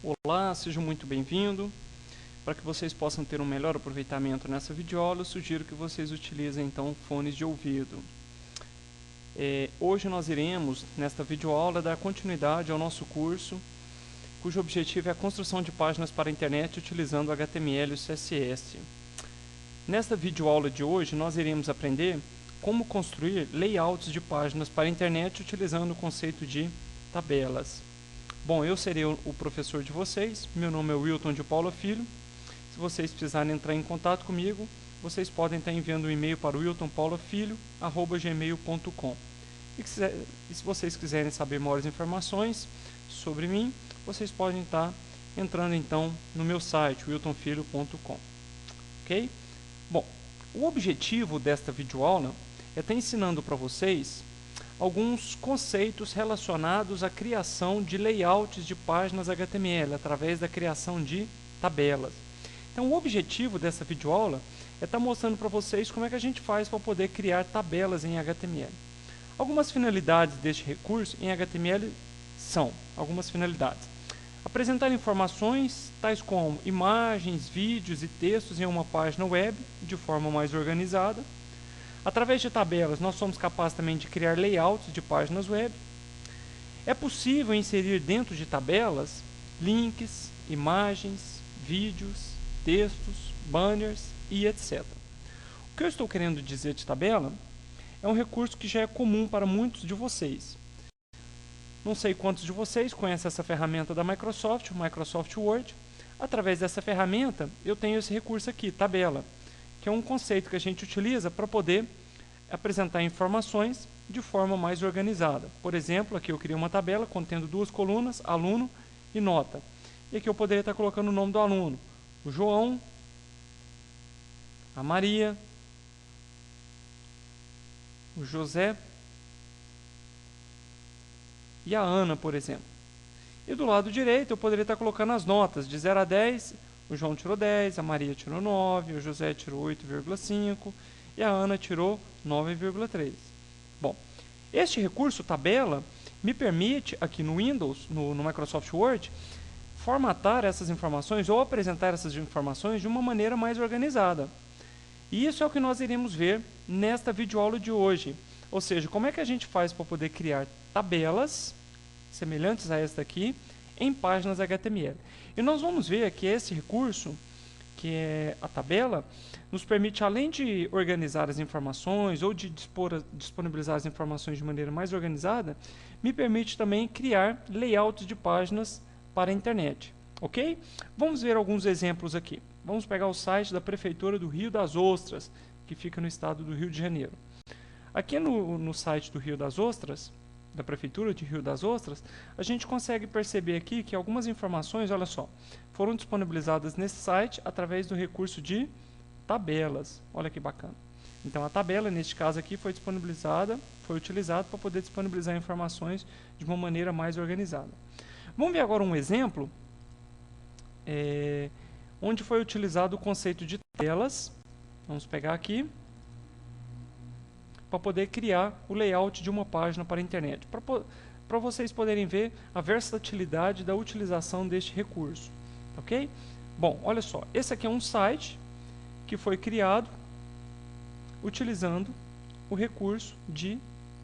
Olá, seja muito bem-vindo. Para que vocês possam ter um melhor aproveitamento nessa videoaula, eu sugiro que vocês utilizem então fones de ouvido. Hoje nós iremos, nesta videoaula, dar continuidade ao nosso curso, cujo objetivo é a construção de páginas para a internet utilizando HTML e CSS. Nesta videoaula de hoje, nós iremos aprender como construir layouts de páginas para a internet utilizando o conceito de tabelas. Bom, eu serei o professor de vocês, meu nome é Wilton de Paula Filho. Se vocês precisarem entrar em contato comigo, vocês podem estar enviando um e-mail para wiltonpaulafilho@gmail.com. E se vocês quiserem saber maiores informações sobre mim, vocês podem estar entrando então no meu site, wiltonfilho.com. Ok? Bom, o objetivo desta videoaula é estar ensinando para vocês alguns conceitos relacionados à criação de layouts de páginas HTML através da criação de tabelas. Então, o objetivo dessa videoaula é estar mostrando para vocês como é que a gente faz para poder criar tabelas em HTML. Algumas finalidades deste recurso em HTML são algumas finalidades: apresentar informações tais como imagens, vídeos e textos em uma página web de forma mais organizada. Através de tabelas, nós somos capazes também de criar layouts de páginas web. É possível inserir dentro de tabelas links, imagens, vídeos, textos, banners e etc. O que eu estou querendo dizer de tabela é um recurso que já é comum para muitos de vocês. Não sei quantos de vocês conhecem essa ferramenta da Microsoft, o Microsoft Word. Através dessa ferramenta, eu tenho esse recurso aqui, tabela, que é um conceito que a gente utiliza para poder apresentar informações de forma mais organizada. Por exemplo, aqui eu criei uma tabela contendo duas colunas, aluno e nota. E aqui eu poderia estar colocando o nome do aluno, o João, a Maria, o José e a Ana, por exemplo. E do lado direito eu poderia estar colocando as notas de 0 a 10. O João tirou 10, a Maria tirou 9, o José tirou 8,5 e a Ana tirou 9,3. Bom, este recurso, tabela, me permite, aqui no Windows, no Microsoft Word, formatar essas informações ou apresentar essas informações de uma maneira mais organizada. E isso é o que nós iremos ver nesta videoaula de hoje. Ou seja, como é que a gente faz para poder criar tabelas semelhantes a esta aqui em páginas HTML. E nós vamos ver que esse recurso, que é a tabela, nos permite, além de organizar as informações ou de disponibilizar as informações de maneira mais organizada, me permite também criar layouts de páginas para a internet. Ok? Vamos ver alguns exemplos aqui. Vamos pegar o site da Prefeitura do Rio das Ostras, que fica no estado do Rio de Janeiro. Aqui no site do Rio das Ostras, da Prefeitura de Rio das Ostras, a gente consegue perceber aqui que algumas informações, olha só, foram disponibilizadas nesse site através do recurso de tabelas. Olha que bacana. Então a tabela, neste caso aqui, foi utilizada para poder disponibilizar informações de uma maneira mais organizada. Vamos ver agora um exemplo onde foi utilizado o conceito de tabelas. Vamos pegar aqui para poder criar o layout de uma página para a internet, para vocês poderem ver a versatilidade da utilização deste recurso. Ok? Bom, olha só, esse aqui é um site que foi criado utilizando o recurso de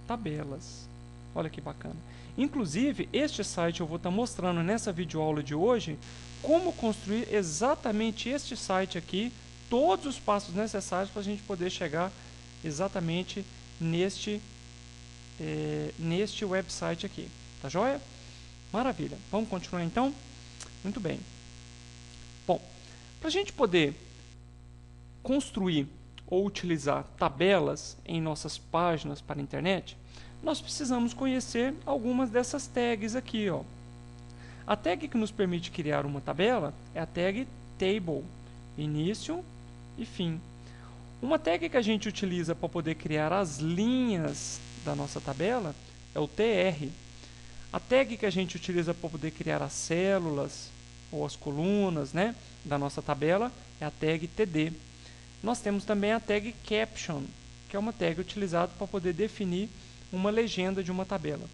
tabelas. Olha que bacana. Inclusive, este site eu vou estar mostrando nessa videoaula de hoje como construir exatamente este site aqui, todos os passos necessários para a gente poder chegar exatamente neste website aqui. Tá joia? Maravilha. Vamos continuar então? Muito bem. Bom, para a gente poder construir ou utilizar tabelas em nossas páginas para a internet, nós precisamos conhecer algumas dessas tags aqui, ó. A tag que nos permite criar uma tabela é a tag table, início e fim. Uma tag que a gente utiliza para poder criar as linhas da nossa tabela é o tr. A tag que a gente utiliza para poder criar as células ou as colunas, né, da nossa tabela é a tag td. Nós temos também a tag caption, que é uma tag utilizada para poder definir uma legenda de uma tabela.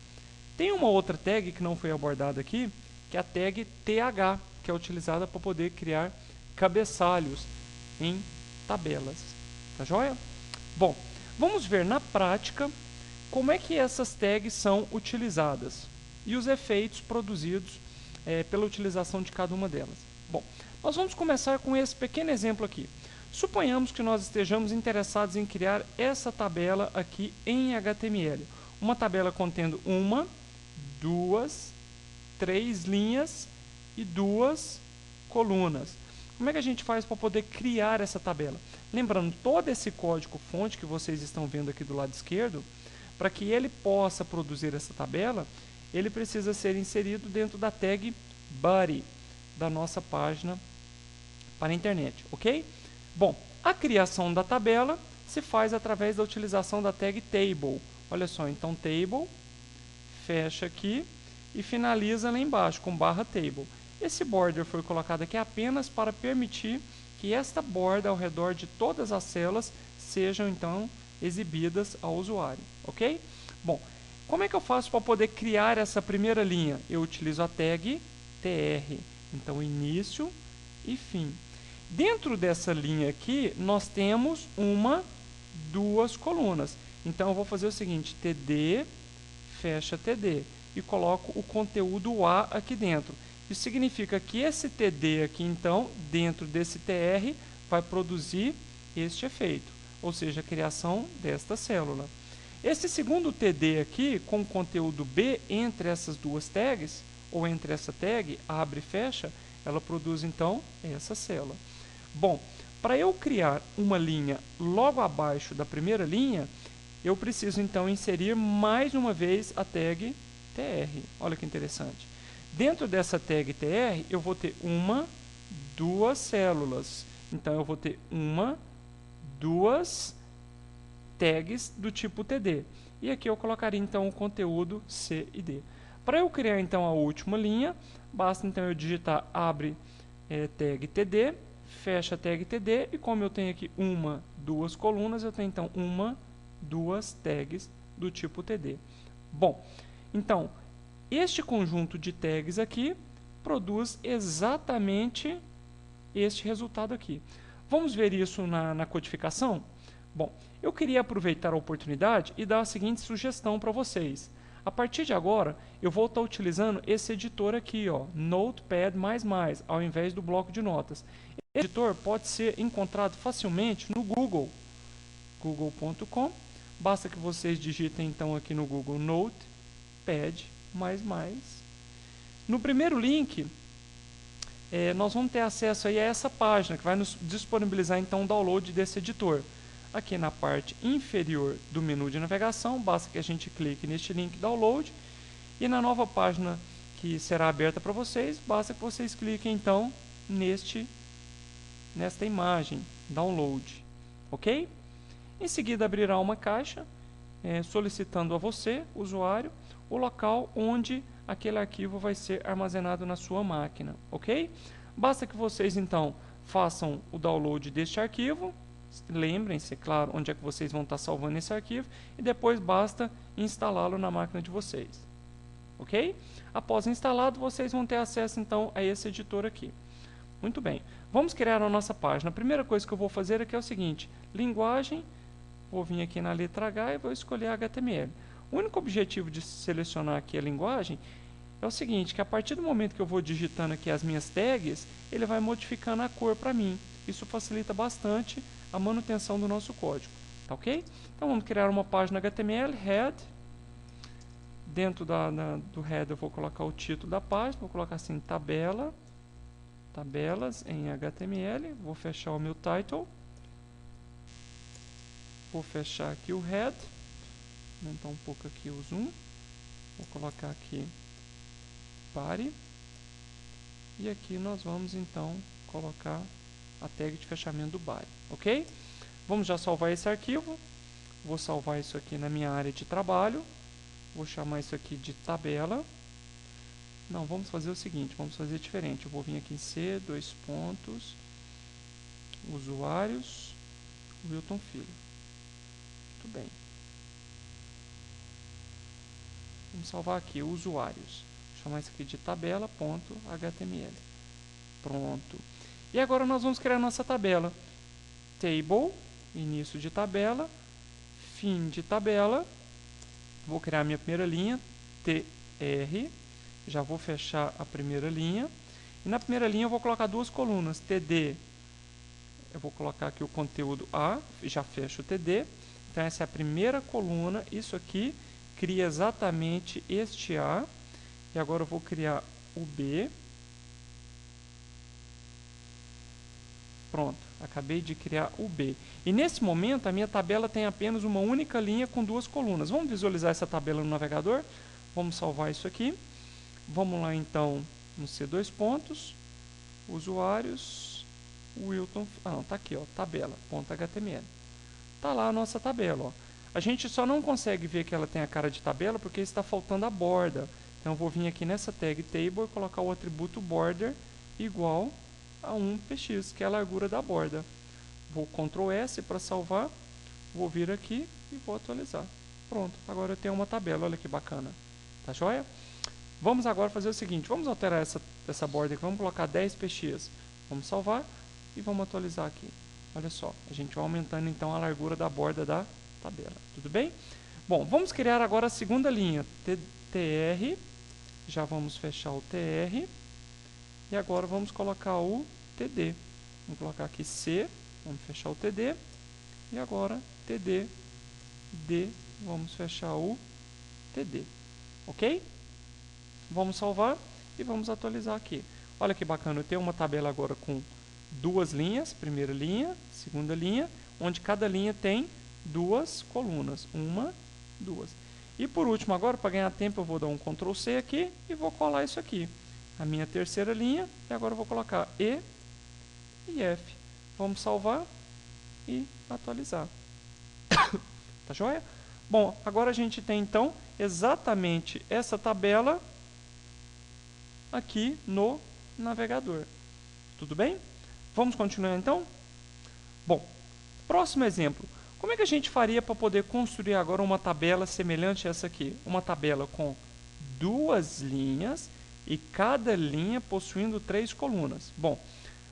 Tem uma outra tag que não foi abordada aqui, que é a tag TH, que é utilizada para poder criar cabeçalhos em tabelas. Tá joia? Bom, vamos ver na prática como é que essas tags são utilizadas e os efeitos produzidos pela utilização de cada uma delas. Bom, nós vamos começar com esse pequeno exemplo aqui. Suponhamos que nós estejamos interessados em criar essa tabela aqui em HTML. Uma tabela contendo 1, 2, 3 linhas e 2 colunas. Como é que a gente faz para poder criar essa tabela? Lembrando, todo esse código-fonte que vocês estão vendo aqui do lado esquerdo, para que ele possa produzir essa tabela, ele precisa ser inserido dentro da tag body da nossa página para a internet, ok? Bom, a criação da tabela se faz através da utilização da tag table. Olha só, então table, fecha aqui e finaliza lá embaixo com /table. Esse border foi colocado aqui apenas para permitir que esta borda ao redor de todas as células sejam então exibidas ao usuário, ok? Bom, como é que eu faço para poder criar essa primeira linha? Eu utilizo a tag tr, então início e fim. Dentro dessa linha aqui, nós temos 1, 2 colunas. Então eu vou fazer o seguinte, td, fecha td, e coloco o conteúdo A aqui dentro. Isso significa que esse td aqui, então, dentro desse tr, vai produzir este efeito, ou seja, a criação desta célula. Esse segundo td aqui, com o conteúdo B entre essas duas tags, ou entre essa tag, abre e fecha, ela produz, então, essa célula. Bom, para eu criar uma linha logo abaixo da primeira linha, eu preciso, então, inserir mais uma vez a tag tr. Olha que interessante. Dentro dessa tag tr, eu vou ter 1, 2 células. Então, eu vou ter 1, 2 tags do tipo td. E aqui eu colocaria, então, o conteúdo C e D. Para eu criar, então, a última linha, basta, então, eu digitar abre tag td, fecha tag td, e como eu tenho aqui 1, 2 colunas, eu tenho, então, 1, 2 tags do tipo td. Bom, então, este conjunto de tags aqui produz exatamente este resultado aqui. Vamos ver isso na codificação? Bom, eu queria aproveitar a oportunidade e dar a seguinte sugestão para vocês. A partir de agora, eu vou estar utilizando esse editor aqui, ó, Notepad++, ao invés do bloco de notas. Esse editor pode ser encontrado facilmente no Google, google.com. Basta que vocês digitem então aqui no Google Notepad++. No primeiro link, nós vamos ter acesso aí a essa página, que vai nos disponibilizar então o download desse editor. Aqui na parte inferior do menu de navegação, basta que a gente clique neste link download, e na nova página que será aberta para vocês, basta que vocês cliquem então nesta imagem, download, ok? Em seguida abrirá uma caixa solicitando a você, usuário, o local onde aquele arquivo vai ser armazenado na sua máquina, ok? Basta que vocês então façam o download deste arquivo. Lembrem-se, claro, onde é que vocês vão estar salvando esse arquivo, e depois basta instalá-lo na máquina de vocês, ok? Após instalado, vocês vão ter acesso então a esse editor aqui. Muito bem, vamos criar a nossa página. A primeira coisa que eu vou fazer aqui é o seguinte, linguagem, vou vir aqui na letra H e vou escolher HTML. O único objetivo de selecionar aqui a linguagem é o seguinte, que a partir do momento que eu vou digitando aqui as minhas tags, ele vai modificando a cor para mim. Isso facilita bastante a manutenção do nosso código, tá ok? Então vamos criar uma página HTML, head. Dentro do head eu vou colocar o título da página, vou colocar assim, tabelas em HTML, vou fechar o meu title, vou fechar aqui o head, aumentar um pouco aqui o zoom, vou colocar aqui body, e aqui nós vamos então colocar a tag de fechamento do body, ok? Vamos já salvar esse arquivo, vou salvar isso aqui na minha área de trabalho, vou chamar isso aqui de tabela. Não, vamos fazer o seguinte, vamos fazer diferente, eu vou vir aqui em C, usuários, Wilton Filho. Muito bem. Vamos salvar aqui, usuários. chamar isso aqui de tabela.html. Pronto. E agora nós vamos criar nossa tabela. Table, início de tabela, fim de tabela. Vou criar a minha primeira linha, tr. Já vou fechar a primeira linha. E na primeira linha eu vou colocar duas colunas, td. Eu vou colocar aqui o conteúdo A, já fecho o td. Então essa é a primeira coluna. Isso aqui cria exatamente este A. E agora eu vou criar o B. Pronto, acabei de criar o B. E nesse momento a minha tabela tem apenas uma única linha com duas colunas. Vamos visualizar essa tabela no navegador? Vamos salvar isso aqui. Vamos lá então no C2 pontos, usuários, Wilton, não, tá aqui, ó, tabela.html. Tá lá a nossa tabela, ó. A gente só não consegue ver que ela tem a cara de tabela porque está faltando a borda. Então eu vou vir aqui nessa tag table e colocar o atributo border igual a 1px, que é a largura da borda. Vou Ctrl S para salvar, vou vir aqui e vou atualizar. Pronto, agora eu tenho uma tabela, olha que bacana. Tá joia? Vamos agora fazer o seguinte, vamos alterar essa borda aqui, vamos colocar 10px. Vamos salvar e vamos atualizar aqui. Olha só, a gente vai aumentando então a largura da borda da tabela. Tudo bem? Bom, vamos criar agora a segunda linha, tr. Já vamos fechar o tr. E agora vamos colocar o td. Vamos colocar aqui C, vamos fechar o td. E agora td, d, vamos fechar o td. Ok? Vamos salvar e vamos atualizar aqui. Olha que bacana, eu tenho uma tabela agora com duas linhas, primeira linha, segunda linha, onde cada linha tem duas colunas. Uma, duas. E por último agora, para ganhar tempo, eu vou dar um Ctrl C aqui e vou colar isso aqui. A minha terceira linha, e agora eu vou colocar E e F. Vamos salvar e atualizar. Tá joia? Bom, agora a gente tem então exatamente essa tabela aqui no navegador. Tudo bem? Vamos continuar então? Bom, próximo exemplo. Como é que a gente faria para poder construir agora uma tabela semelhante a essa aqui? Uma tabela com duas linhas e cada linha possuindo 3 colunas. Bom,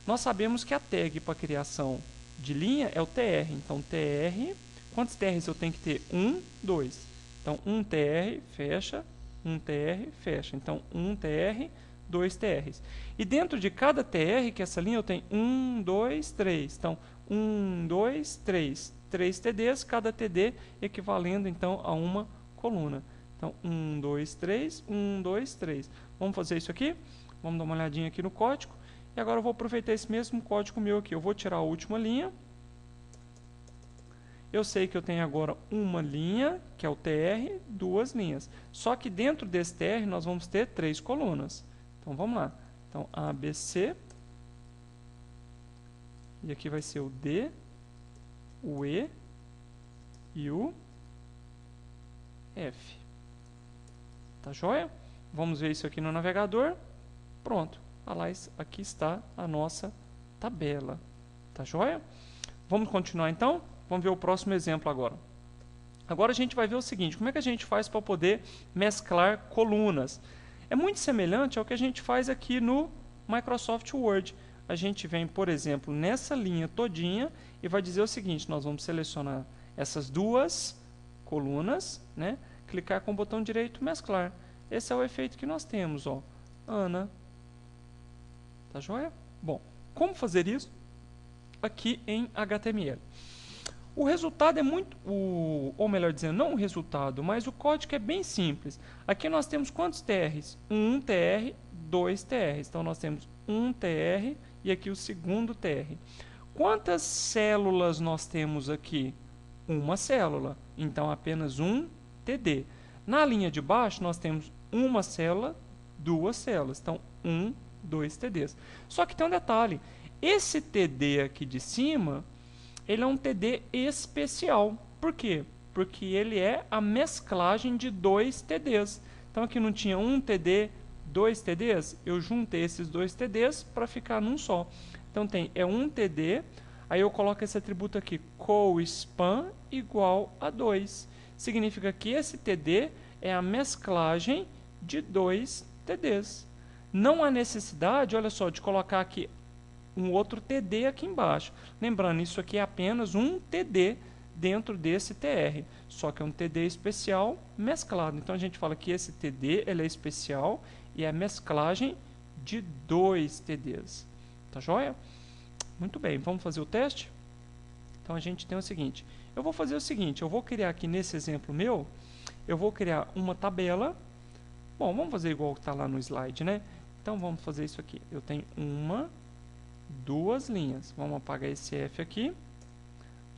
nós sabemos que a tag para criação de linha é o tr. Então, tr, quantos trs eu tenho que ter? 1, 2. Então, 1 tr, fecha, 1 tr, fecha. Então, 1 tr, 2 trs. E dentro de cada tr, que é essa linha, eu tenho 1, 2, 3. Então, 1, 2, 3. 3 tds, cada td equivalendo, então, a uma coluna. Então, 1, 2, 3, 1, 2, 3. Vamos fazer isso aqui? Vamos dar uma olhadinha aqui no código. E agora eu vou aproveitar esse mesmo código meu aqui. Eu vou tirar a última linha. Eu sei que eu tenho agora uma linha, que é o tr, duas linhas. Só que dentro desse tr nós vamos ter 3 colunas. Então, vamos lá. Então, ABC. E aqui vai ser o D, o E e o F. Tá joia? Vamos ver isso aqui no navegador. Pronto. Aqui está a nossa tabela. Tá joia? Vamos continuar então? Vamos ver o próximo exemplo agora. Agora a gente vai ver o seguinte, como é que a gente faz para poder mesclar colunas? É muito semelhante ao que a gente faz aqui no Microsoft Word. A gente vem, por exemplo, nessa linha todinha e vai dizer o seguinte, nós vamos selecionar essas duas colunas, né? Clicar com o botão direito, mesclar. Esse é o efeito que nós temos, ó. Ana. Tá joia? Bom, como fazer isso aqui em HTML? O resultado é muito, ou melhor dizendo, não o resultado, mas o código é bem simples. Aqui nós temos quantos TRs? 1 TR, 2 TRs. Então nós temos 1 TR e aqui o segundo TR. Quantas células nós temos aqui? Uma célula. Então apenas um TD. Na linha de baixo nós temos uma célula, duas células. Então 1, 2 TDs. Só que tem um detalhe. Esse TD aqui de cima, ele é um TD especial. Por quê? Porque ele é a mesclagem de 2 TDs. Então aqui não tinha um TD, 2 TDs. Eu juntei esses 2 TDs para ficar num só. Então é um TD. Aí eu coloco esse atributo aqui, co_span igual a 2. Significa que esse TD é a mesclagem de 2 TDs. Não há necessidade, olha só, de colocar aqui um outro TD aqui embaixo. Lembrando, isso aqui é apenas um TD dentro desse TR, só que é um TD especial mesclado. Então, a gente fala que esse TD ele é especial e é a mesclagem de 2 TDs. Tá joia? Muito bem, vamos fazer o teste? Então, a gente tem o seguinte. Eu vou fazer o seguinte, eu vou criar aqui nesse exemplo meu, eu vou criar uma tabela. Bom, vamos fazer igual que está lá no slide, né? Então, vamos fazer isso aqui. Eu tenho uma, 2 linhas. Vamos apagar esse F aqui.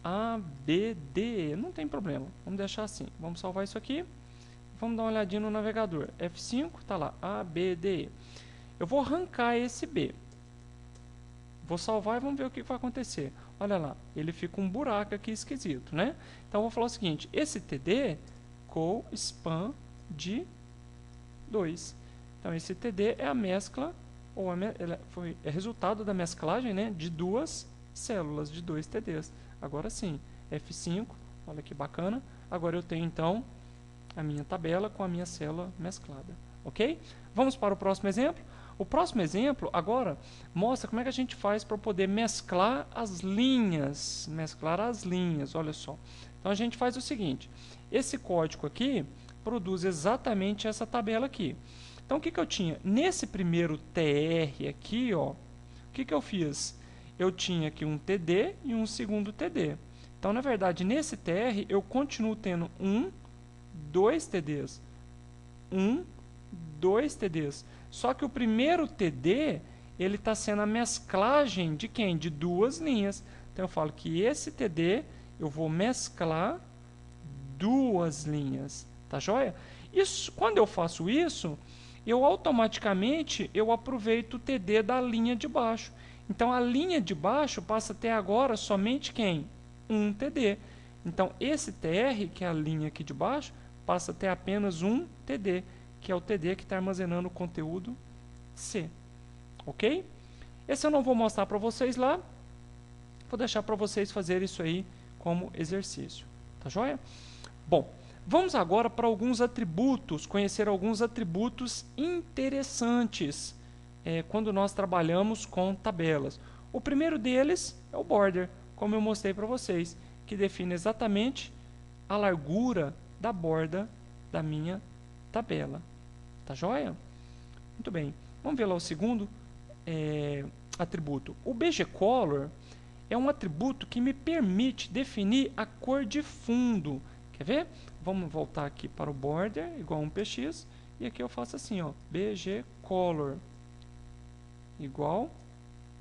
A, B, D, E. Não tem problema. Vamos deixar assim. Vamos salvar isso aqui. Vamos dar uma olhadinha no navegador. F5, está lá. A, B, D, E. Eu vou arrancar esse B. Vou salvar e vamos ver o que vai acontecer. Olha lá. Ele fica um buraco aqui esquisito, né? Então, eu vou falar o seguinte. Esse TD, co-span de 2. Então, esse TD é a mescla, ou é resultado da mesclagem, né, de 2 células, de 2 TDs. Agora sim, F5, olha que bacana. Agora eu tenho, então, a minha tabela com a minha célula mesclada. Ok? Vamos para o próximo exemplo. O próximo exemplo, agora, mostra como é que a gente faz para poder mesclar as linhas. Mesclar as linhas, olha só. Então, a gente faz o seguinte. Esse código aqui produz exatamente essa tabela aqui. Então, o que eu tinha? Nesse primeiro TR aqui, ó, o que eu fiz? Eu tinha aqui um TD e um segundo TD. Então, na verdade, nesse TR, eu continuo tendo 2 TDs. 2 TDs. Só que o primeiro TD, ele está sendo a mesclagem de quem? De 2 linhas. Então, eu falo que esse TD, eu vou mesclar 2 linhas. Tá joia? Isso, quando eu faço isso, eu automaticamente aproveito o TD da linha de baixo. Então, a linha de baixo passa a ter agora somente quem? Um TD. Então, esse TR, que é a linha aqui de baixo, passa a ter apenas um TD, que é o TD que está armazenando o conteúdo C. Ok? Esse eu não vou mostrar para vocês lá. Vou deixar para vocês fazerem isso aí como exercício. Tá joia? Bom, vamos agora para alguns atributos, conhecer alguns atributos interessantes quando nós trabalhamos com tabelas. O primeiro deles é o border, como eu mostrei para vocês, que define exatamente a largura da borda da minha tabela. Tá joia? Muito bem. Vamos ver lá o segundo atributo. O BGColor é um atributo que me permite definir a cor de fundo. Quer ver? Vamos voltar aqui para o border, igual a um px, e aqui eu faço assim, ó, BGColor, igual,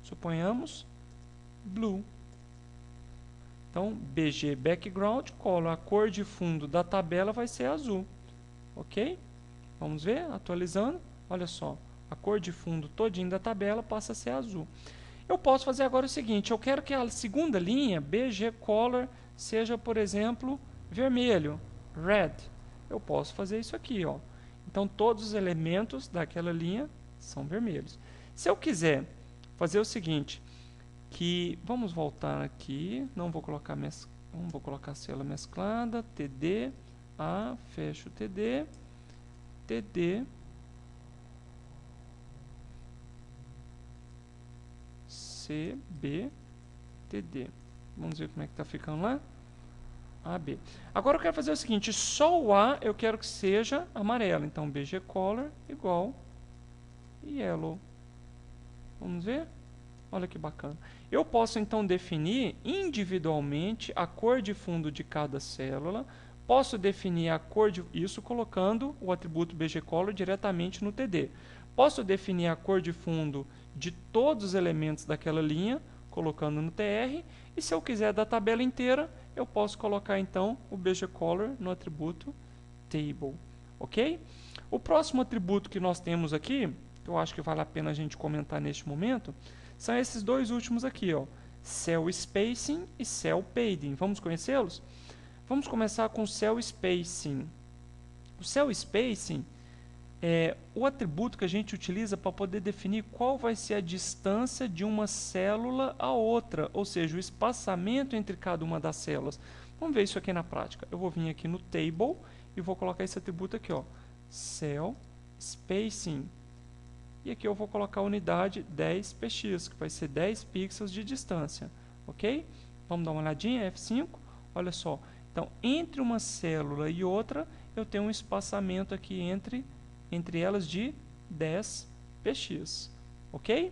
suponhamos, blue. Então, BG background, color, a cor de fundo da tabela vai ser azul. Ok? Vamos ver, atualizando, olha só, a cor de fundo todinho da tabela passa a ser azul. Eu posso fazer agora o seguinte, eu quero que a segunda linha, BGColor, seja, por exemplo, vermelho, red. Eu posso fazer isso aqui, ó. Então, todos os elementos daquela linha são vermelhos. Se eu quiser fazer o seguinte, vamos voltar aqui, não vou colocar vou colocar a célula mesclada, TD, A, fecho o TD, TD, C, B, TD. Vamos ver como é que está ficando lá. AB. Agora eu quero fazer o seguinte, só o A eu quero que seja amarelo. Então, BGColor igual yellow. Vamos ver? Olha que bacana. Eu posso, então, definir individualmente a cor de fundo de cada célula. Posso definir a cor de... Isso colocando o atributo BGColor diretamente no TD. Posso definir a cor de fundo de todos os elementos daquela linha, colocando no TR. E se eu quiser da tabela inteira, eu posso colocar, então, o BGColor no atributo Table. Ok? O próximo atributo que nós temos aqui, que eu acho que vale a pena a gente comentar neste momento, são esses dois últimos aqui, ó, Cell Spacing e Cell Padding. Vamos conhecê-los? Vamos começar com o Cell Spacing. O Cell Spacing é o atributo que a gente utiliza para poder definir qual vai ser a distância de uma célula a outra, ou seja, o espaçamento entre cada uma das células. Vamos ver isso aqui na prática. Eu vou vir aqui no Table e vou colocar esse atributo aqui, ó, Cell Spacing. e aqui eu vou colocar a unidade 10px, que vai ser 10 pixels de distância, ok? Vamos dar uma olhadinha, F5, olha só. Então, entre uma célula e outra, eu tenho um espaçamento aqui entre elas de 10px, ok?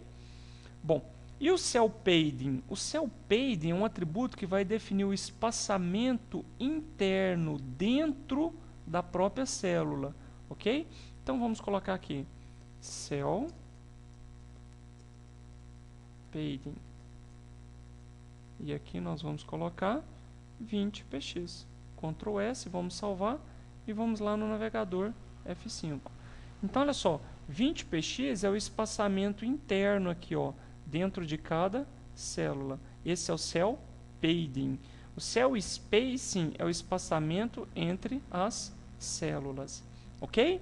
Bom, e o cell padding? O cell padding é um atributo que vai definir o espaçamento interno dentro da própria célula, ok? Então vamos colocar aqui cell padding. E aqui nós vamos colocar 20px. Ctrl S, vamos salvar e vamos lá no navegador F5. Então olha só, 20px é o espaçamento interno aqui, ó, dentro de cada célula. Esse é o cell padding. O cell spacing é o espaçamento entre as células, ok?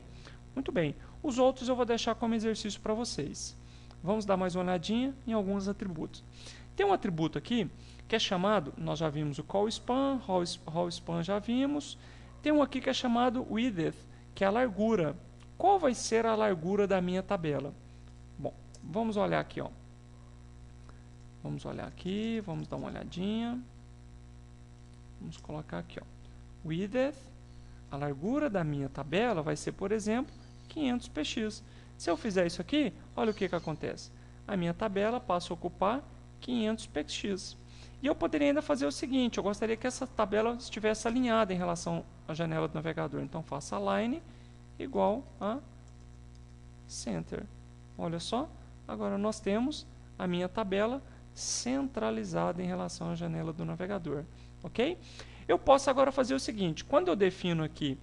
Muito bem. Os outros eu vou deixar como exercício para vocês. Vamos dar mais uma olhadinha em alguns atributos. Tem um atributo aqui que é chamado, nós já vimos o callSpan, rallSpan já vimos. Tem um aqui que é chamado width, que é a largura. Qual vai ser a largura da minha tabela? Bom, vamos olhar aqui, ó. Vamos olhar aqui, vamos dar uma olhadinha. Vamos colocar aqui, ó. Width, a largura da minha tabela vai ser, por exemplo, 500px. Se eu fizer isso aqui, olha o que acontece. A minha tabela passa a ocupar 500px. E eu poderia ainda fazer o seguinte, eu gostaria que essa tabela estivesse alinhada em relação à janela do navegador. Então, faça align igual a center. Olha só, agora nós temos a minha tabela centralizada em relação à janela do navegador, ok? Eu posso agora fazer o seguinte, quando eu defino aqui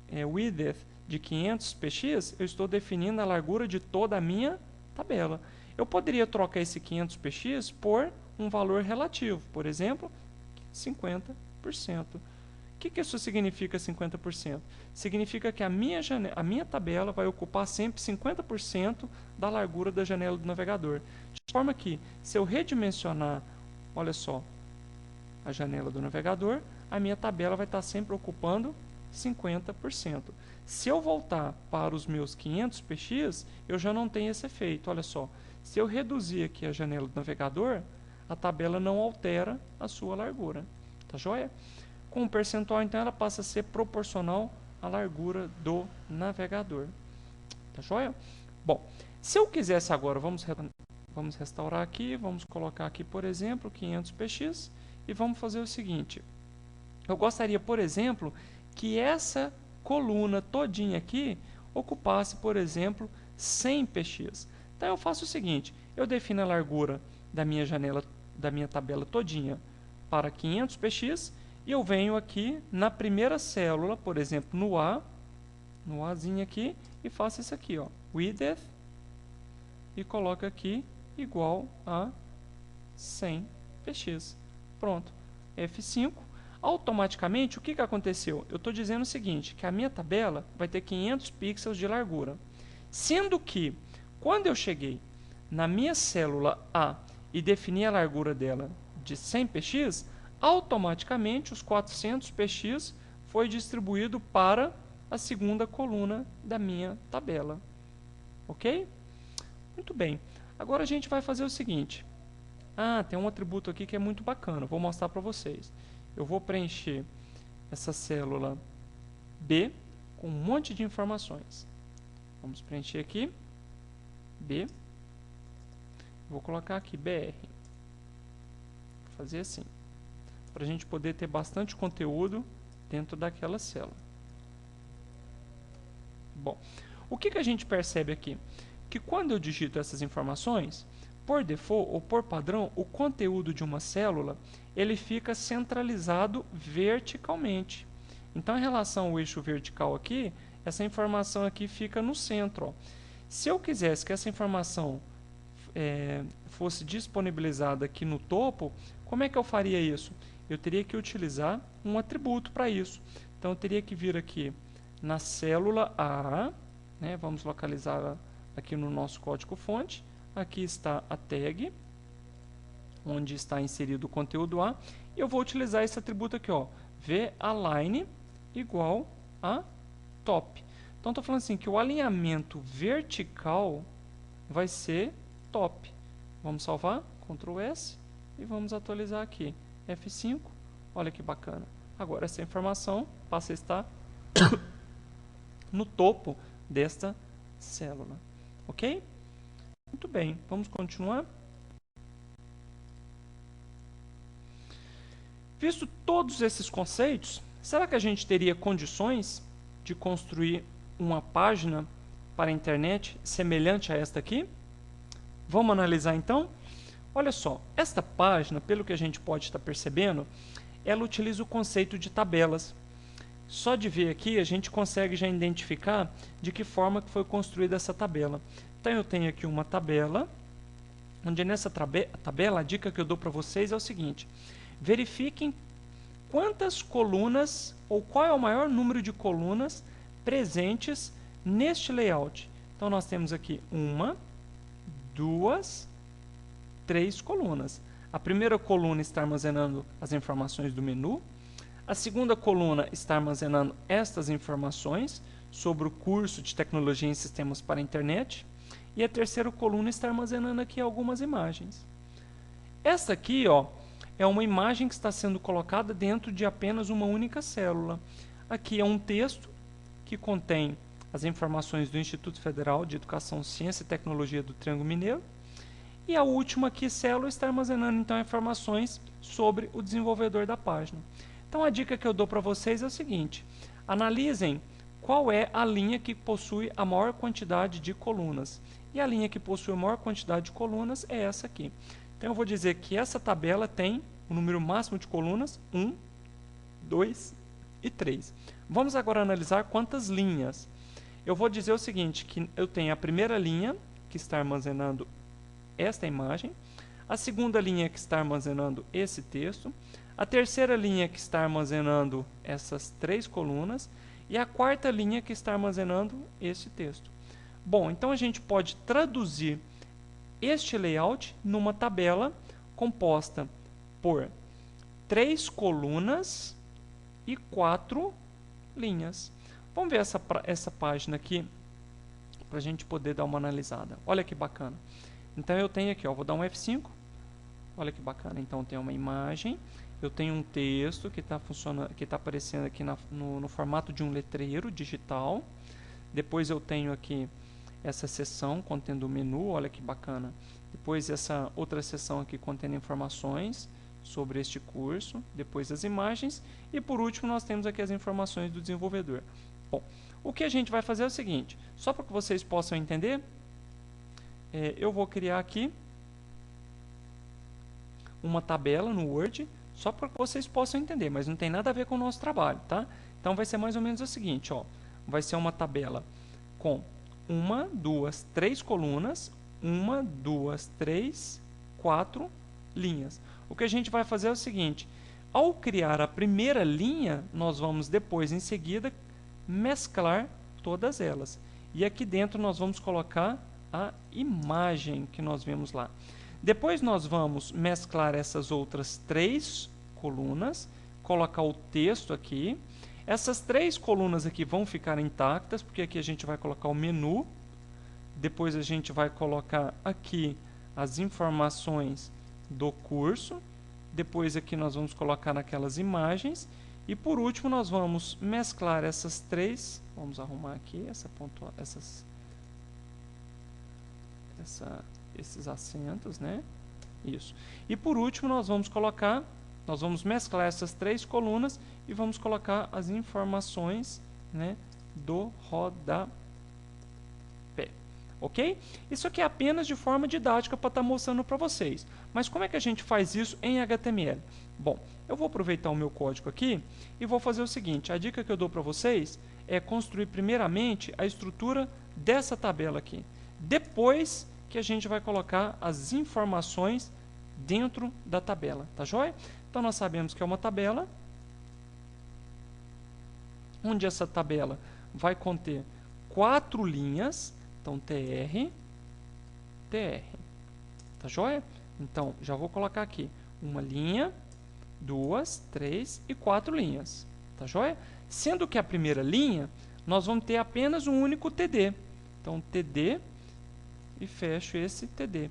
width de 500px, eu estou definindo a largura de toda a minha tabela. Eu poderia trocar esse 500px por um valor relativo, por exemplo, 50%. O que isso significa 50%? Significa que a minha tabela vai ocupar sempre 50% da largura da janela do navegador. De forma que, se eu redimensionar, olha só, a janela do navegador, a minha tabela vai estar sempre ocupando 50%. Se eu voltar para os meus 500px, eu já não tenho esse efeito. Olha só, se eu reduzir aqui a janela do navegador, a tabela não altera a sua largura. Tá joia? Com o percentual, então, ela passa a ser proporcional à largura do navegador. Tá joia? Bom, se eu quisesse agora, vamos restaurar aqui, vamos colocar aqui, por exemplo, 500px e vamos fazer o seguinte. Eu gostaria, por exemplo, que essa coluna todinha aqui ocupasse, por exemplo, 100px. Então eu faço o seguinte, eu defino a largura da minha janela, da minha tabela todinha para 500px e eu venho aqui na primeira célula, por exemplo, no Azinho aqui, e faço isso aqui, ó, width, e coloco aqui igual a 100px. Pronto, F5. Automaticamente, o que aconteceu? Eu estou dizendo o seguinte, que a minha tabela vai ter 500 pixels de largura. Sendo que, quando eu cheguei na minha célula A e defini a largura dela de 100px, automaticamente os 400px foi distribuído para a segunda coluna da minha tabela. Ok? Muito bem. Agora a gente vai fazer o seguinte. Tem um atributo aqui que é muito bacana. Vou mostrar para vocês. Eu vou preencher essa célula B com um monte de informações. Vamos preencher aqui B. Vou colocar aqui BR. Vou fazer assim, para a gente poder ter bastante conteúdo dentro daquela célula. Bom, o que a gente percebe aqui? Que quando eu digito essas informações, por default ou por padrão, o conteúdo de uma célula ele fica centralizado verticalmente. Então, em relação ao eixo vertical aqui, essa informação aqui fica no centro. Ó. Se eu quisesse que essa informação fosse disponibilizada aqui no topo, como é que eu faria isso? Eu teria que utilizar um atributo para isso. Então, eu teria que vir aqui na célula A, né, vamos localizar aqui no nosso código-fonte. Aqui está a tag, onde está inserido o conteúdo A. E eu vou utilizar esse atributo aqui, ó, valign igual a top. Então, estou falando assim, que o alinhamento vertical vai ser top. Vamos salvar, Ctrl S, e vamos atualizar aqui. F5, olha que bacana. Agora essa informação passa a estar no topo desta célula. Ok? Muito bem, vamos continuar. Visto todos esses conceitos, será que a gente teria condições de construir uma página para a internet semelhante a esta aqui? Vamos analisar então? Olha só, esta página, pelo que a gente pode estar percebendo, ela utiliza o conceito de tabelas. Só de ver aqui, a gente consegue já identificar de que forma que foi construída essa tabela. Então, eu tenho aqui uma tabela, onde nessa tabela, a dica que eu dou para vocês é o seguinte: verifiquem quantas colunas, ou qual é o maior número de colunas presentes neste layout. Então, nós temos aqui 1, 2, 3 colunas. A primeira coluna está armazenando as informações do menu. A segunda coluna está armazenando estas informações sobre o curso de Tecnologia em Sistemas para a Internet. E a terceira coluna está armazenando aqui algumas imagens. Esta aqui, ó, é uma imagem que está sendo colocada dentro de apenas uma única célula. Aqui é um texto que contém as informações do Instituto Federal de Educação, Ciência e Tecnologia do Triângulo Mineiro. E a última aqui, célula, está armazenando então informações sobre o desenvolvedor da página. Então a dica que eu dou para vocês é o seguinte: analisem qual é a linha que possui a maior quantidade de colunas. E a linha que possui a maior quantidade de colunas é essa aqui. Então eu vou dizer que essa tabela tem o número máximo de colunas 1, 2 e 3. Vamos agora analisar quantas linhas. Eu vou dizer o seguinte, que eu tenho a primeira linha que está armazenando esta imagem, a segunda linha que está armazenando esse texto, a terceira linha que está armazenando essas 3 colunas e a quarta linha que está armazenando esse texto. Bom, então a gente pode traduzir este layout numa tabela composta por 3 colunas e 4 linhas. Vamos ver essa página aqui para a gente poder dar uma analisada. Olha que bacana. Então eu tenho aqui, ó, vou dar um F5. Olha que bacana. Então tem uma imagem, eu tenho um texto que está aparecendo aqui no formato de um letreiro digital. Depois eu tenho aqui essa seção contendo o menu, olha que bacana. Depois essa outra seção aqui contendo informações sobre este curso. Depois as imagens. E por último nós temos aqui as informações do desenvolvedor. Bom, o que a gente vai fazer é o seguinte, só para que vocês possam entender, eu vou criar aqui uma tabela no Word, só para que vocês possam entender, mas não tem nada a ver com o nosso trabalho, tá? Então vai ser mais ou menos o seguinte, ó, vai ser uma tabela com 1, 2, 3 colunas, 1, 2, 3, 4 linhas. O que a gente vai fazer é o seguinte, ao criar a primeira linha, nós vamos depois, em seguida, mesclar todas elas. E aqui dentro nós vamos colocar a imagem que nós vemos lá. Depois nós vamos mesclar essas outras 3 colunas, colocar o texto aqui. Essas 3 colunas aqui vão ficar intactas, porque aqui a gente vai colocar o menu. Depois a gente vai colocar aqui as informações do curso. Depois aqui nós vamos colocar naquelas imagens. E por último nós vamos mesclar essas 3. Vamos arrumar aqui esses acentos, né? Isso. E por último nós vamos mesclar essas 3 colunas e vamos colocar as informações, né, do rodapé. Ok? Isso aqui é apenas de forma didática para estar mostrando para vocês. Mas como é que a gente faz isso em HTML? Bom, eu vou aproveitar o meu código aqui e vou fazer o seguinte. A dica que eu dou para vocês é construir primeiramente a estrutura dessa tabela aqui. Depois que a gente vai colocar as informações dentro da tabela, tá joia? Então nós sabemos que é uma tabela, onde essa tabela vai conter 4 linhas, então TR, tá joia? Então já vou colocar aqui uma linha, 2, 3 e 4 linhas, tá joia? Sendo que a primeira linha, nós vamos ter apenas um único TD, então TD e fecho esse TD.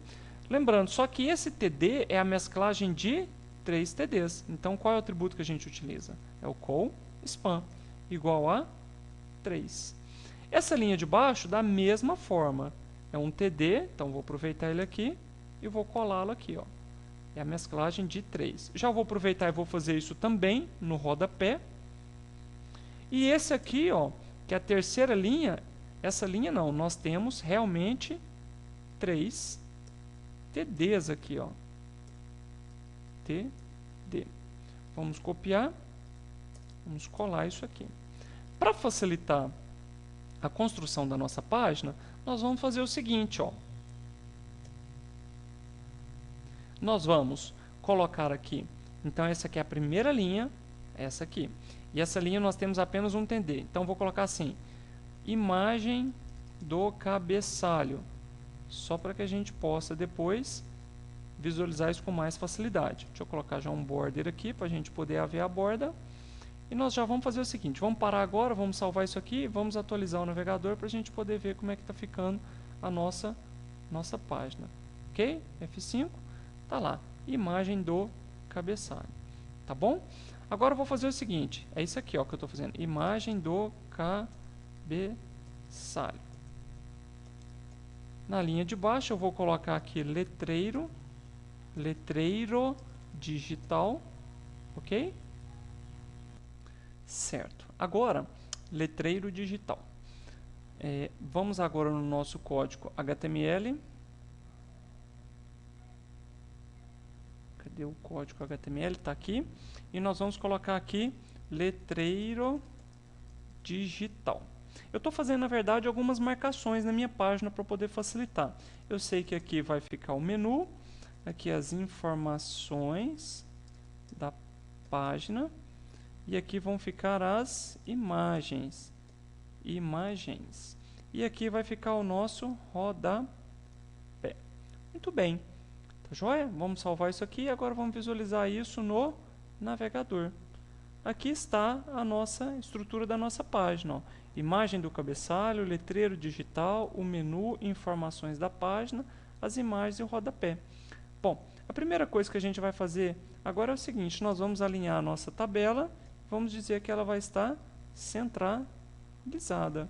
Lembrando, só que esse TD é a mesclagem de 3 TDs. Então, qual é o atributo que a gente utiliza? É o call span, igual a 3. Essa linha de baixo, da mesma forma, é um TD, então vou aproveitar ele aqui e vou colá-lo aqui, ó. É a mesclagem de 3. Já vou aproveitar e vou fazer isso também no rodapé. E esse aqui, ó, que é a terceira linha, essa linha não, nós temos realmente 3 TDs aqui, ó. TD. Vamos copiar, vamos colar isso aqui. Para facilitar a construção da nossa página, nós vamos fazer o seguinte, ó. Nós vamos colocar aqui, então essa aqui é a primeira linha, essa aqui. E essa linha nós temos apenas um TD. Então vou colocar assim, imagem do cabeçalho, só para que a gente possa depois visualizar isso com mais facilidade. Deixa eu colocar já um border aqui para a gente poder ver a borda. E nós já vamos fazer o seguinte, vamos parar agora, vamos salvar isso aqui, vamos atualizar o navegador para a gente poder ver como é que está ficando a nossa página. Ok? F5, tá lá, imagem do cabeçalho. Tá bom? Agora eu vou fazer o seguinte, é isso aqui ó, que eu estou fazendo, imagem do cabeçalho. Na linha de baixo eu vou colocar aqui letreiro digital, ok? Certo. Agora, letreiro digital. Vamos agora no nosso código HTML. Cadê o código HTML? Está aqui. E nós vamos colocar aqui letreiro digital. Eu estou fazendo, na verdade, algumas marcações na minha página para poder facilitar. Eu sei que aqui vai ficar o menu, aqui as informações da página, e aqui vão ficar as imagens. E aqui vai ficar o nosso rodapé. Muito bem. Tá joia? Vamos salvar isso aqui e agora vamos visualizar isso no navegador. Aqui está a nossa estrutura da nossa página, ó. Imagem do cabeçalho, letreiro digital, o menu, informações da página, as imagens e o rodapé. Bom, a primeira coisa que a gente vai fazer agora é o seguinte, nós vamos alinhar a nossa tabela, vamos dizer que ela vai estar centralizada.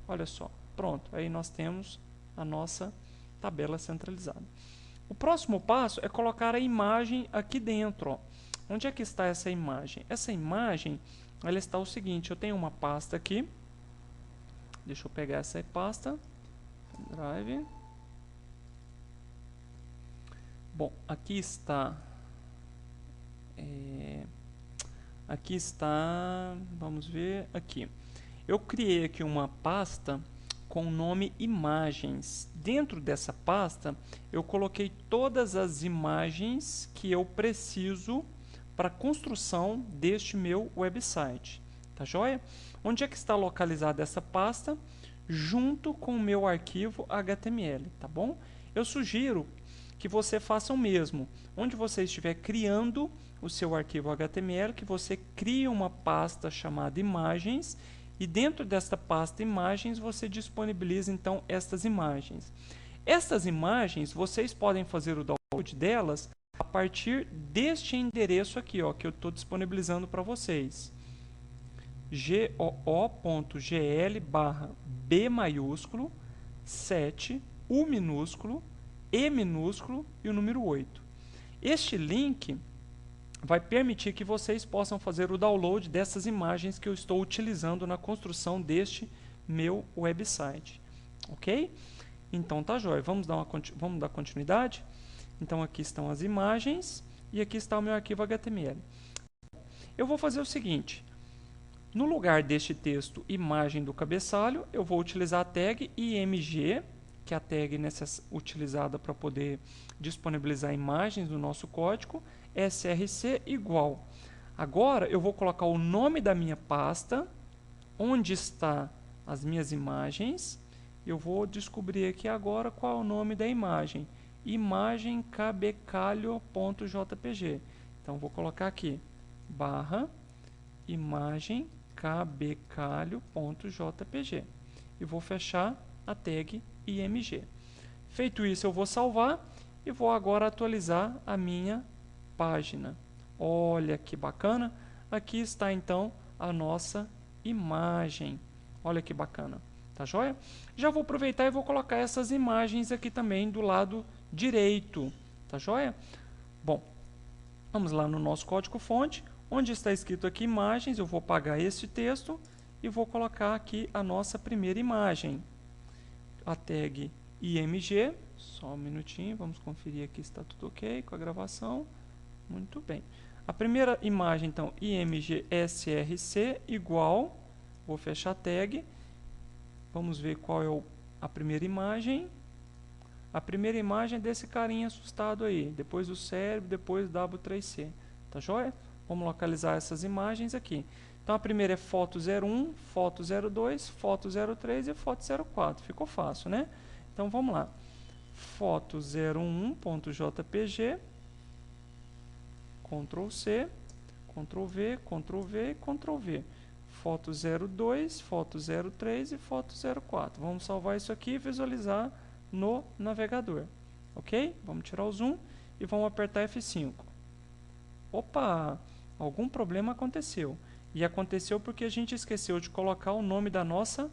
Olha só, pronto, aí nós temos a nossa tabela centralizada. O próximo passo é colocar a imagem aqui dentro, ó. Onde é que está essa imagem? Essa imagem, ela está o seguinte, eu tenho uma pasta aqui, deixa eu pegar essa pasta, Drive. Bom, aqui está, vamos ver, aqui. Eu criei aqui uma pasta com o nome imagens. Dentro dessa pasta, eu coloquei todas as imagens que eu preciso para a construção deste meu website. Tá joia? Onde é que está localizada essa pasta? Junto com o meu arquivo HTML, tá bom? Eu sugiro que você faça o mesmo. Onde você estiver criando o seu arquivo HTML, que você crie uma pasta chamada imagens e dentro desta pasta imagens você disponibiliza então estas imagens. Estas imagens vocês podem fazer o download delas a partir deste endereço aqui, ó, que eu estou disponibilizando para vocês. goo.gl/b maiúsculo 7 U minúsculo E minúsculo e o número 8. Este link vai permitir que vocês possam fazer o download dessas imagens que eu estou utilizando na construção deste meu website. Ok? Então tá jóia. Vamos dar continuidade? Então aqui estão as imagens e aqui está o meu arquivo HTML. Eu vou fazer o seguinte. No lugar deste texto imagem do cabeçalho, eu vou utilizar a tag img, que é a tag utilizada para poder disponibilizar imagens do nosso código, src igual. Agora eu vou colocar o nome da minha pasta, onde está as minhas imagens. Eu vou descobrir aqui agora qual é o nome da imagem. Imagem cabecalho.jpg. Então vou colocar aqui /imagem cabecalho.jpg e vou fechar a tag img. Feito isso, eu vou salvar e vou agora atualizar a minha página. Olha que bacana! Aqui está então a nossa imagem. Olha que bacana, tá joia? Já vou aproveitar e vou colocar essas imagens aqui também do lado direito, tá joia? Bom, vamos lá no nosso código-fonte, onde está escrito aqui imagens, eu vou apagar esse texto e vou colocar aqui a nossa primeira imagem. A tag IMG, só um minutinho, vamos conferir aqui se está tudo ok com a gravação. Muito bem. A primeira imagem, então, IMG SRC igual, vou fechar a tag, vamos ver qual é a primeira imagem. A primeira imagem é desse carinha assustado aí, depois o cérebro, depois W3C, tá joia? Vamos localizar essas imagens aqui. Então a primeira é foto 01, foto 02, foto 03 e foto 04, ficou fácil, né? Então vamos lá. Foto 01.jpg, Ctrl C, Ctrl V, Ctrl V e Ctrl V. Foto 02, foto 03 e foto 04. Vamos salvar isso aqui e visualizar no navegador. Ok? Vamos tirar o zoom e vamos apertar F5. Opa! Algum problema aconteceu. E aconteceu porque a gente esqueceu de colocar o nome da nossa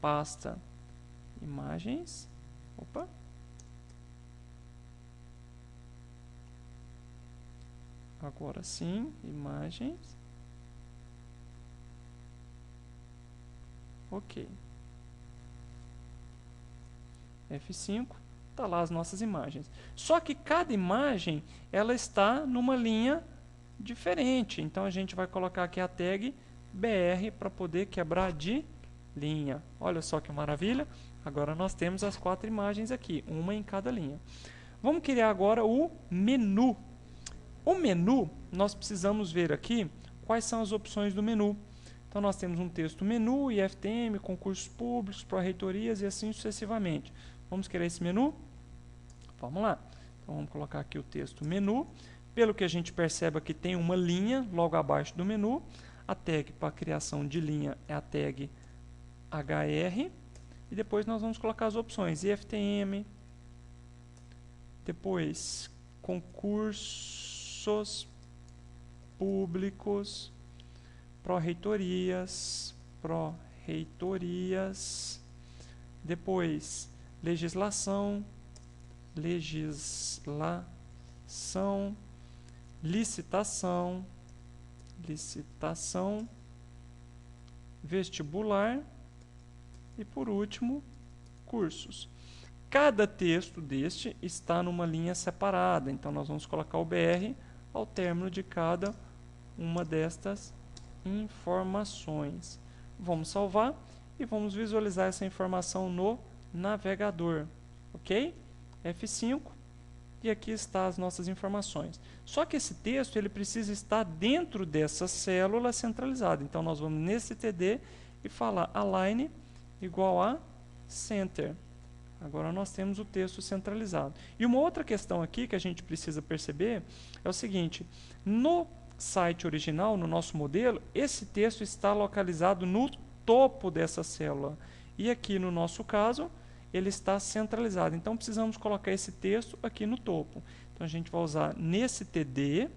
pasta. Imagens. Opa! Agora sim, imagens. Ok. F5, tá lá as nossas imagens. Só que cada imagem, ela está numa linha diferente. Então a gente vai colocar aqui a tag BR para poder quebrar de linha. Olha só que maravilha. Agora nós temos as 4 imagens aqui, uma em cada linha. Vamos criar agora o menu. O menu, nós precisamos ver aqui quais são as opções do menu. Então nós temos um texto menu, IFTM, concursos públicos, pró-reitorias e assim sucessivamente. Vamos criar esse menu? Vamos lá. Então vamos colocar aqui o texto menu. Pelo que a gente percebe aqui tem uma linha logo abaixo do menu. A tag para a criação de linha é a tag HR. E depois nós vamos colocar as opções IFTM, depois concursos públicos, pró-reitorias, depois legislação, licitação, vestibular e por último cursos. Cada texto deste está numa linha separada, então nós vamos colocar o BR ao término de cada uma destas informações. Vamos salvar e vamos visualizar essa informação no navegador, ok? F5 e aqui está as nossas informações. Só que esse texto ele precisa estar dentro dessa célula centralizada, então nós vamos nesse TD e falar align igual a center. Agora nós temos o texto centralizado. E uma outra questão aqui que a gente precisa perceber é o seguinte: no site original, no nosso modelo, esse texto está localizado no topo dessa célula. E aqui no nosso caso, ele está centralizado. Então precisamos colocar esse texto aqui no topo. Então a gente vai usar nesse TD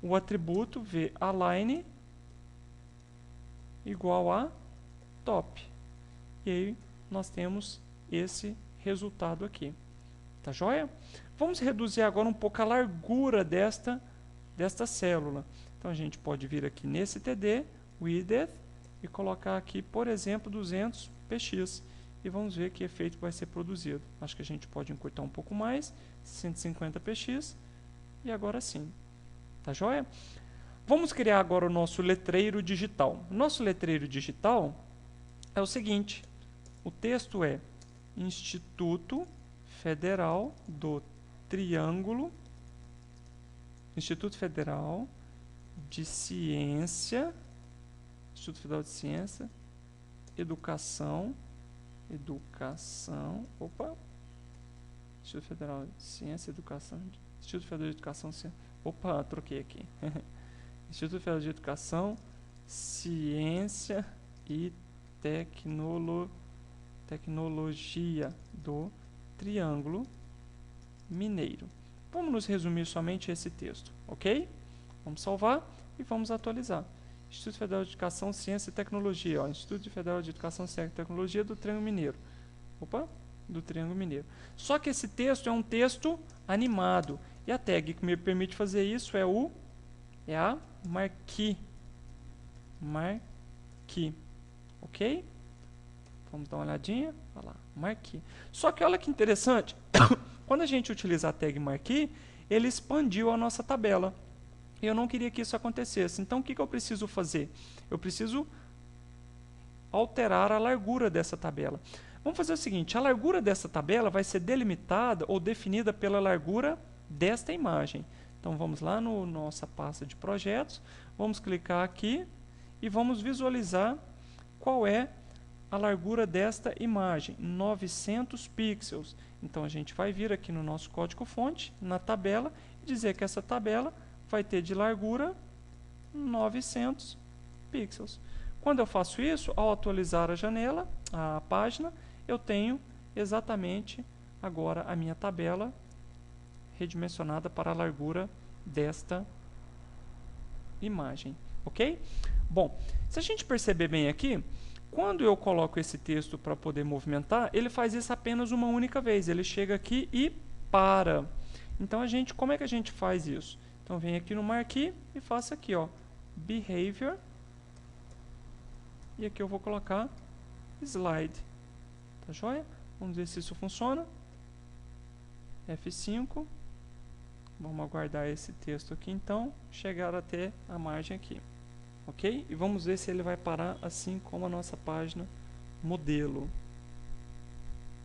o atributo vAlign igual a top. E aí nós temos esse resultado aqui. Tá joia? Vamos reduzir agora um pouco a largura desta célula. Então a gente pode vir aqui nesse TD, width, e colocar aqui, por exemplo, 200 px. E vamos ver que efeito vai ser produzido. Acho que a gente pode encurtar um pouco mais, 150 px, e agora sim. Tá joia? Vamos criar agora o nosso letreiro digital. O nosso letreiro digital é o seguinte: o texto é Instituto Federal do Triângulo, Instituto Federal de Ciência, Instituto Federal de Ciência, Educação, opa, Instituto Federal de Ciência, Educação, Instituto Federal de Educação, opa, troquei aqui, Instituto Federal de Educação, Ciência e Tecnologia do Triângulo Mineiro. Vamos nos resumir somente esse texto, ok? Vamos salvar e vamos atualizar. Instituto Federal de Educação, Ciência e Tecnologia. Ó, Instituto Federal de Educação, Ciência e Tecnologia do Triângulo Mineiro. Opa, do Triângulo Mineiro. Só que esse texto é um texto animado. E a tag que me permite fazer isso é a marquee. Marquee. Ok? Vamos dar uma olhadinha. Olha lá, marquee. Só que olha que interessante. Quando a gente utiliza a tag marquee, ele expandiu a nossa tabela. E eu não queria que isso acontecesse. Então, o que eu preciso fazer? Eu preciso alterar a largura dessa tabela. Vamos fazer o seguinte, a largura dessa tabela vai ser delimitada ou definida pela largura desta imagem. Então, vamos lá no nossa pasta de projetos, vamos clicar aqui e vamos visualizar qual é a largura desta imagem, 900 pixels. Então, a gente vai vir aqui no nosso código-fonte, na tabela, e dizer que essa tabela vai ter de largura 900 pixels. Quando eu faço isso, ao atualizar a janela, a página, eu tenho exatamente agora a minha tabela redimensionada para a largura desta imagem, ok? Bom, se a gente perceber bem aqui, quando eu coloco esse texto para poder movimentar, ele faz isso apenas uma única vez. Ele chega aqui e para. Então, como é que a gente faz isso? Então, vem aqui no Marquee e faço aqui, ó, Behavior. E aqui eu vou colocar Slide. Tá joia? Vamos ver se isso funciona. F5. Vamos aguardar esse texto aqui, então, chegar até a margem aqui. Ok? E vamos ver se ele vai parar assim como a nossa página modelo.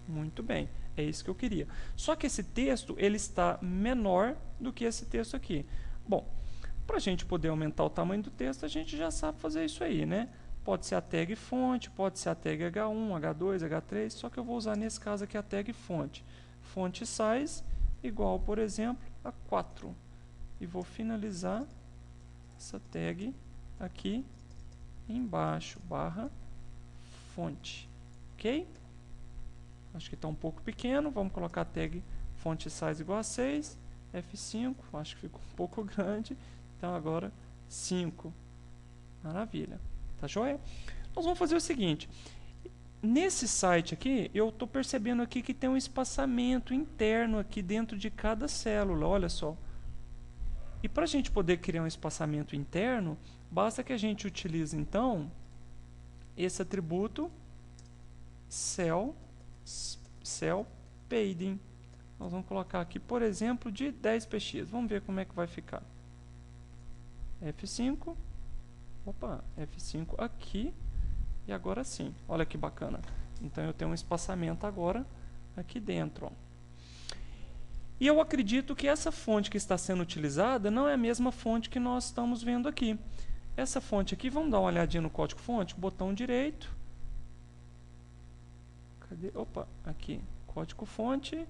Muito bem. É isso que eu queria. Só que esse texto ele está menor do que esse texto aqui. Bom, para a gente poder aumentar o tamanho do texto, a gente já sabe fazer isso aí, né? Pode ser a tag fonte, pode ser a tag H1, H2, H3, só que eu vou usar nesse caso aqui a tag fonte. Font size igual, por exemplo, a 4. E vou finalizar essa tag aqui embaixo, barra fonte. Ok? Acho que está um pouco pequeno, vamos colocar a tag font size igual a 6, F5, acho que ficou um pouco grande, então agora 5. Maravilha. Tá joia? Nós vamos fazer o seguinte, nesse site aqui, eu estou percebendo aqui que tem um espaçamento interno aqui dentro de cada célula, olha só. E para a gente poder criar um espaçamento interno, basta que a gente utilize então esse atributo cell padding. Nós vamos colocar aqui, por exemplo, de 10px. Vamos ver como é que vai ficar. F5. Opa, F5 aqui. E agora sim. Olha que bacana. Então eu tenho um espaçamento agora aqui dentro. Ó. E eu acredito que essa fonte que está sendo utilizada não é a mesma fonte que nós estamos vendo aqui. Essa fonte aqui, vamos dar uma olhadinha no código fonte, botão direito. Cadê? Opa, aqui, código fonte.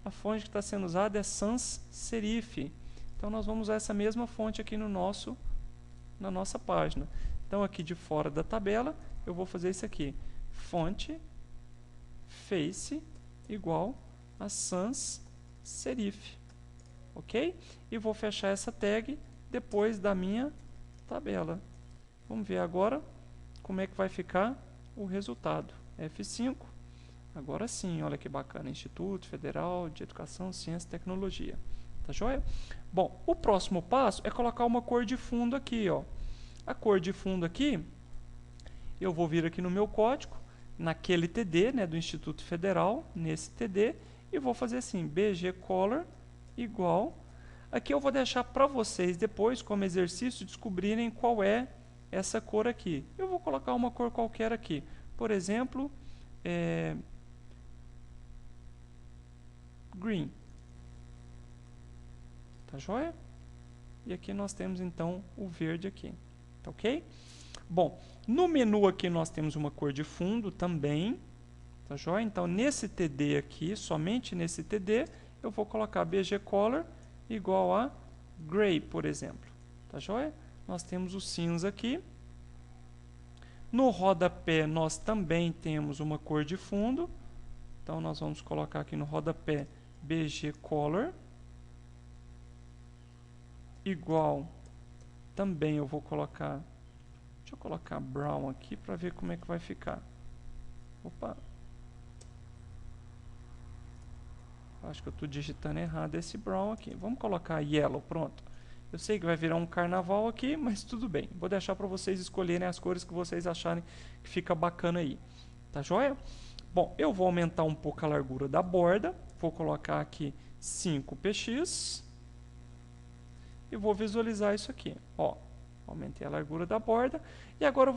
A fonte que está sendo usada é sans serif. Então nós vamos usar essa mesma fonte aqui na nossa página. Então aqui de fora da tabela, eu vou fazer isso aqui. Fonte face igual a sans serif. Ok? E vou fechar essa tag depois da minha tabela. Vamos ver agora como é que vai ficar o resultado. F5. Agora sim, olha que bacana. Instituto Federal de Educação, Ciência e Tecnologia. Tá joia? Bom, o próximo passo é colocar uma cor de fundo aqui, ó. A cor de fundo aqui, eu vou vir aqui no meu código, naquele TD, né, do Instituto Federal, nesse TD, e vou fazer assim, bgcolor igual. Aqui eu vou deixar para vocês depois, como exercício, descobrirem qual é essa cor aqui. Eu vou colocar uma cor qualquer aqui. Por exemplo, green. Tá joia? E aqui nós temos então o verde aqui. Tá ok? Bom, no menu aqui nós temos uma cor de fundo também. Tá joia? Então nesse TD aqui, somente nesse TD, eu vou colocar bgcolor igual a gray, por exemplo. Tá joia? Nós temos o cinza aqui. No rodapé nós também temos uma cor de fundo. Então, nós vamos colocar aqui no rodapé BG Color. Igual, também eu vou colocar... Deixa eu colocar Brown aqui para ver como é que vai ficar. Opa! Acho que eu estou digitando errado esse Brown aqui. Vamos colocar Yellow, pronto. Eu sei que vai virar um carnaval aqui, mas tudo bem. Vou deixar para vocês escolherem as cores que vocês acharem que fica bacana aí. Tá joia? Bom, eu vou aumentar um pouco a largura da borda. Vou colocar aqui 5 px. E vou visualizar isso aqui. Ó, aumentei a largura da borda. E agora eu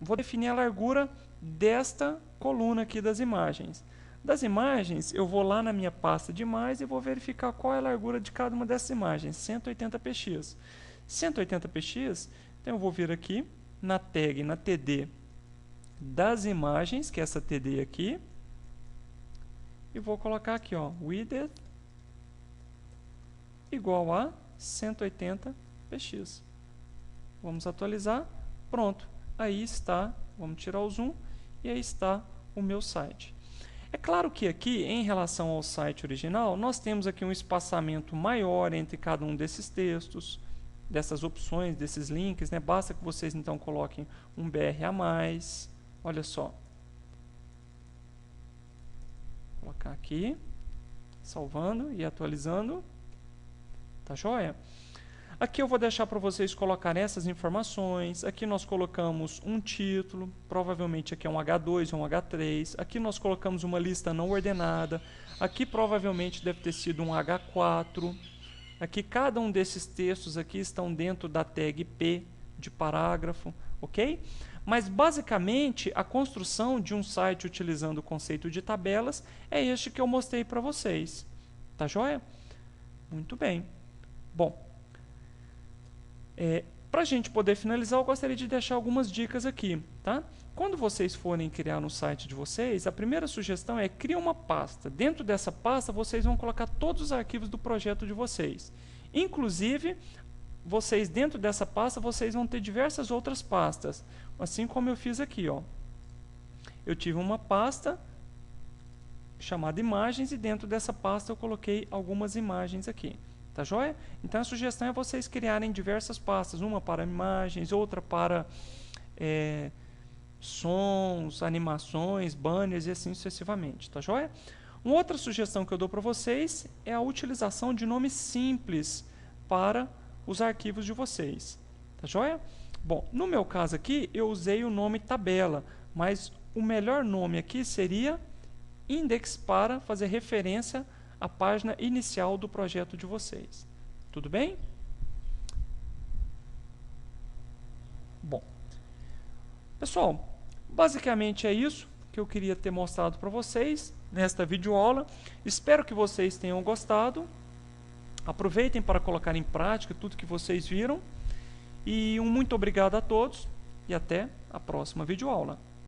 vou definir a largura desta coluna aqui das imagens. Das imagens, eu vou lá na minha pasta de imagens e vou verificar qual é a largura de cada uma dessas imagens. 180 px. 180 px, então eu vou vir aqui na tag, na TD das imagens, que é essa TD aqui. E vou colocar aqui, ó, width igual a 180 px. Vamos atualizar. Pronto. Aí está, vamos tirar o zoom, e aí está o meu site. É claro que aqui, em relação ao site original, nós temos aqui um espaçamento maior entre cada um desses textos, dessas opções, desses links, né? Basta que vocês então coloquem um BR a mais. Olha só. Vou colocar aqui, salvando e atualizando. Tá joia? Aqui eu vou deixar para vocês colocarem essas informações. Aqui nós colocamos um título, provavelmente aqui é um H2 ou um H3. Aqui nós colocamos uma lista não ordenada. Aqui provavelmente deve ter sido um H4. Aqui cada um desses textos aqui estão dentro da tag P de parágrafo, ok? Mas basicamente a construção de um site utilizando o conceito de tabelas é este que eu mostrei para vocês. Tá joia? Muito bem. Bom, para a gente poder finalizar, eu gostaria de deixar algumas dicas aqui, tá? Quando vocês forem criar no site de vocês, a primeira sugestão é criar uma pasta. Dentro dessa pasta, vocês vão colocar todos os arquivos do projeto de vocês. Inclusive, vocês dentro dessa pasta, vocês vão ter diversas outras pastas, assim como eu fiz aqui, ó. Eu tive uma pasta chamada imagens e dentro dessa pasta eu coloquei algumas imagens aqui. Tá joia? Então a sugestão é vocês criarem diversas pastas, uma para imagens, outra para sons, animações, banners e assim sucessivamente. Tá joia? Uma outra sugestão que eu dou para vocês é a utilização de nomes simples para os arquivos de vocês. Tá joia? Bom, no meu caso aqui eu usei o nome tabela, mas o melhor nome aqui seria index para fazer referência a página inicial do projeto de vocês. Tudo bem? Bom, pessoal, basicamente é isso que eu queria ter mostrado para vocês nesta videoaula. Espero que vocês tenham gostado. Aproveitem para colocar em prática tudo que vocês viram. E um muito obrigado a todos e até a próxima videoaula.